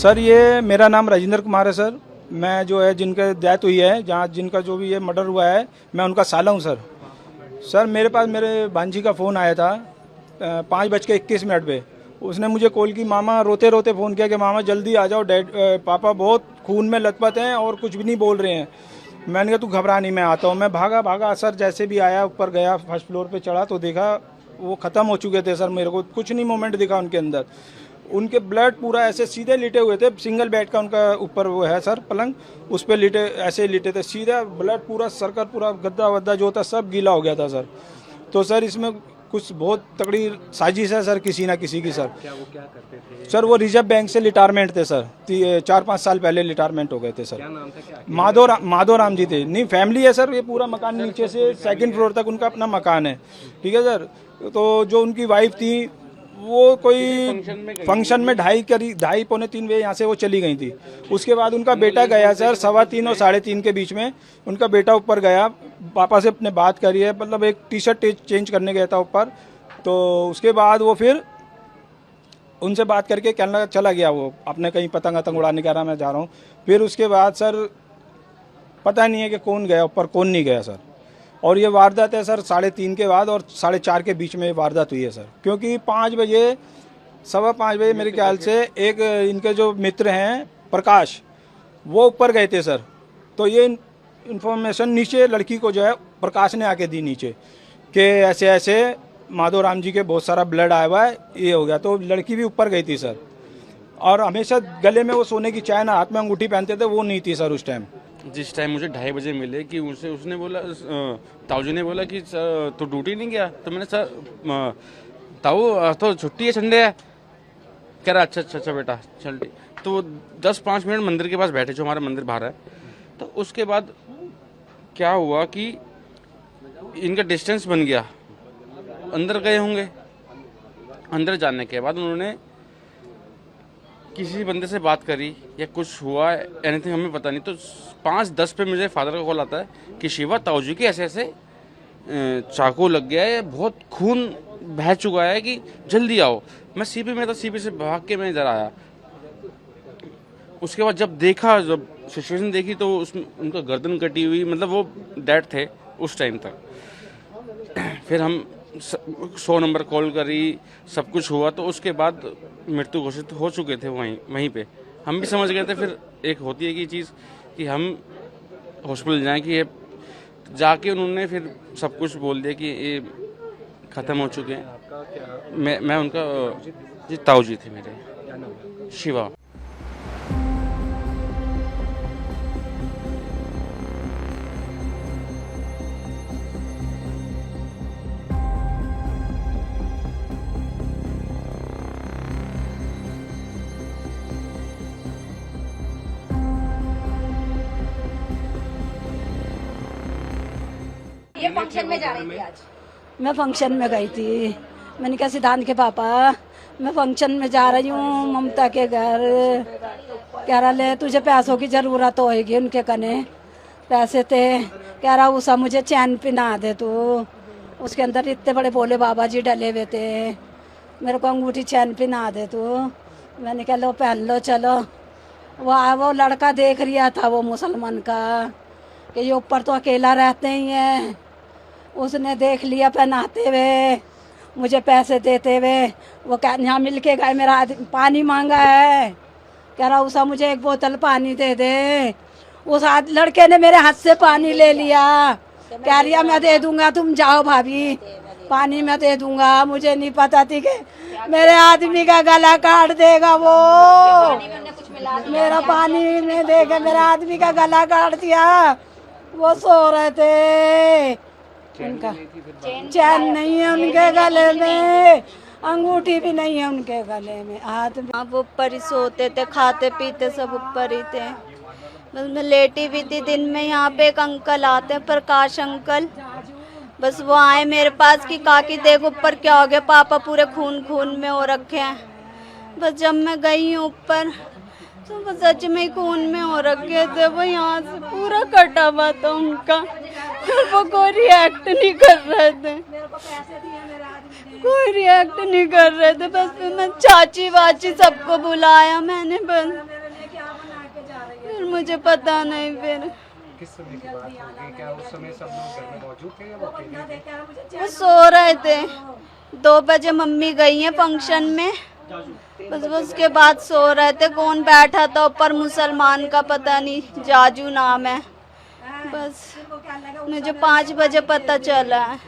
Sir ये मेरा नाम राजेंद्र कुमार है सर। मैं जो है जिनका डेथ हुई है, जहाँ जिनका जो भी ये मर्डर हुआ है, मैं उनका साला हूँ सर। सर मेरे पास मेरे भांजी का फ़ोन आया था 5:21 पे। उसने मुझे कॉल की, मामा रोते रोते फ़ोन किया कि मामा जल्दी आ जाओ, डैड पापा बहुत खून में लथपथ हैं और कुछ भी नहीं बोल रहे हैं। मैंने कहा तू घबरा नहीं, मैं आता हूँ। मैं भागा भागा सर, जैसे भी आया ऊपर गया, फर्स्ट फ्लोर पे चढ़ा तो देखा वो ख़त्म हो चुके थे सर। मेरे को कुछ नहीं मोमेंट दिखा उनके अंदर। उनके ब्लड पूरा ऐसे सीधे लेटे हुए थे, सिंगल बेड का उनका ऊपर वो है सर पलंग, उस पर लेटे ऐसे लेटे थे सीधा, ब्लड पूरा सरकल, पूरा गद्दा वद्दा जो था सब गीला हो गया था सर। तो सर इसमें कुछ बहुत तगड़ी साजिश है सर, किसी ना किसी की सर। क्या वो क्या करते थे? सर वो रिजर्व बैंक से रिटायरमेंट थे सर, 4-5 साल पहले रिटायरमेंट हो गए थे सर। क्या नाम था? क्या माधव राम जी थे। नहीं फैमिली है सर, ये पूरा मकान नीचे से 2nd फ्लोर तक उनका अपना मकान है, ठीक है सर। तो जो उनकी वाइफ थी वो कोई फंक्शन में 2:30-2:45 बजे यहाँ से वो चली गई थी। उसके बाद उनका बेटा गया सर 3:15 और 3:30 के बीच में। उनका बेटा ऊपर गया, पापा से अपने बात करी है, मतलब एक टी-शर्ट चेंज करने गया था ऊपर। तो उसके बाद वो फिर उनसे बात करके कहने लगा चला गया, वो अपने कहीं पतंग उड़ाने कह रहा मैं जा रहा हूँ। फिर उसके बाद सर पता नहीं है कि कौन गया ऊपर कौन नहीं गया सर। और ये वारदात है सर 3:30 के बाद और 4:30 के बीच में ये वारदात हुई है सर। क्योंकि 5 बजे 5:15 बजे मेरे ख्याल से एक इनके जो मित्र हैं प्रकाश, वो ऊपर गए थे सर। तो ये इन्फॉर्मेशन नीचे लड़की को जो है प्रकाश ने आके दी नीचे कि ऐसे ऐसे माधव राम जी के बहुत सारा ब्लड आया हुआ है, ये हो गया। तो लड़की भी ऊपर गई थी सर। और हमेशा गले में वो सोने की चैन, हाथ में अंगूठी पहनते थे, वो नहीं थी सर उस टाइम। जिस टाइम मुझे 2:30 बजे मिले कि उसने बोला, ताऊ ने बोला कि सर तो ड्यूटी नहीं गया। तो मैंने सर ताऊ तो छुट्टी है, संडे है। कह रहा अच्छा बेटा चल ठीक। तो 10-5 मिनट मंदिर के पास बैठे, जो हमारा मंदिर बाहर है। तो उसके बाद क्या हुआ कि इनका डिस्टेंस बन गया, अंदर गए होंगे। अंदर जाने के बाद उन्होंने किसी बंदे से बात करी या कुछ हुआ, एनीथिंग हमें पता नहीं। तो 5:10 पे मुझे फादर का कॉल आता है कि शिवा ताऊ जी के ऐसे ऐसे चाकू लग गया है, बहुत खून बह चुका है, कि जल्दी आओ। मैं सीपी में था, सीपी से भाग के मैं इधर आया। उसके बाद जब सिचुएशन देखी तो उसमें उनका गर्दन कटी हुई, मतलब वो डेड थे उस टाइम तक। फिर हम 100 नंबर कॉल करी, सब कुछ हुआ। तो उसके बाद मृत्यु घोषित हो चुके थे वहीं पे। हम भी समझ गए थे। फिर एक होती है कि चीज़ कि हम हॉस्पिटल जाएं, कि ये जाके उन्होंने फिर सब कुछ बोल दिया कि ये ख़त्म हो चुके हैं। मैं उनका जी ताऊ जी थे मेरे, शिवा। ये फंक्शन में जा रही थी आज। मैं फंक्शन में गई थी। मैंने कहा सिद्धांत के पापा मैं फंक्शन में जा रही हूँ ममता के घर। कह रहा ले तुझे पैसों की ज़रूरत होएगी, उनके कने पैसे थे। कह रहा उषा मुझे चैन पहना दे तू। उसके अंदर इतने बड़े भोले बाबा जी डले हुए थे, मेरे को अंगूठी चैन पहना दे तू। मैंने कहा लो पहन लो चलो। वो लड़का देख रिया था, वो मुसलमान का, कि ये ऊपर तो अकेला रहते ही हैं। उसने देख लिया पहनाते हुए, मुझे पैसे देते हुए। वो यहाँ मिल के गए, मेरा पानी मांगा है। कह रहा उषा मुझे 1 बोतल पानी दे दे। उस लड़के ने मेरे हाथ से पानी ले लिया। कह रिया मैं दे दूंगा, तुम जाओ भाभी, पानी मैं दे दूंगा। मुझे नहीं पता थी कि मेरे आदमी का गला काट देगा वो। मेरा पानी में देके मेरा आदमी का गला काट दिया। वो सो रहे थे, उनका चैन नहीं है उनके गले में, अंगूठी भी नहीं है उनके गले में, हाथ में। अब ऊपर ही सोते थे, खाते पीते सब ऊपर ही थे। बस मैं लेटी भी थी। दिन में यहाँ पे एक अंकल आते हैं, प्रकाश अंकल। बस वो आए मेरे पास कि काकी देख ऊपर क्या हो गया, पापा पूरे खून में हो रखे हैं। बस जब मैं गई हूँ ऊपर तो वो सच में खून में हो रखे थे। वो यहाँ से पूरा कटा हुआ था उनका, और वो कोई रिएक्ट नहीं कर रहे थे, कोई रिएक्ट नहीं कर रहे थे। बस फिर मैं चाची वाची सबको बुलाया मैंने, बस फिर मुझे पता नहीं। फिर किस समय की बात होगी? क्या उस समय सब लोग घर में मौजूद थे या वो अकेले थे? वो सो रहे थे, 2 बजे मम्मी गई हैं फंक्शन में, बस वो उसके बाद सो रहे थे। कौन बैठा था ऊपर, मुसलमान का पता नहीं, जाजू नाम है। बस मुझे 5 बजे पता चला है।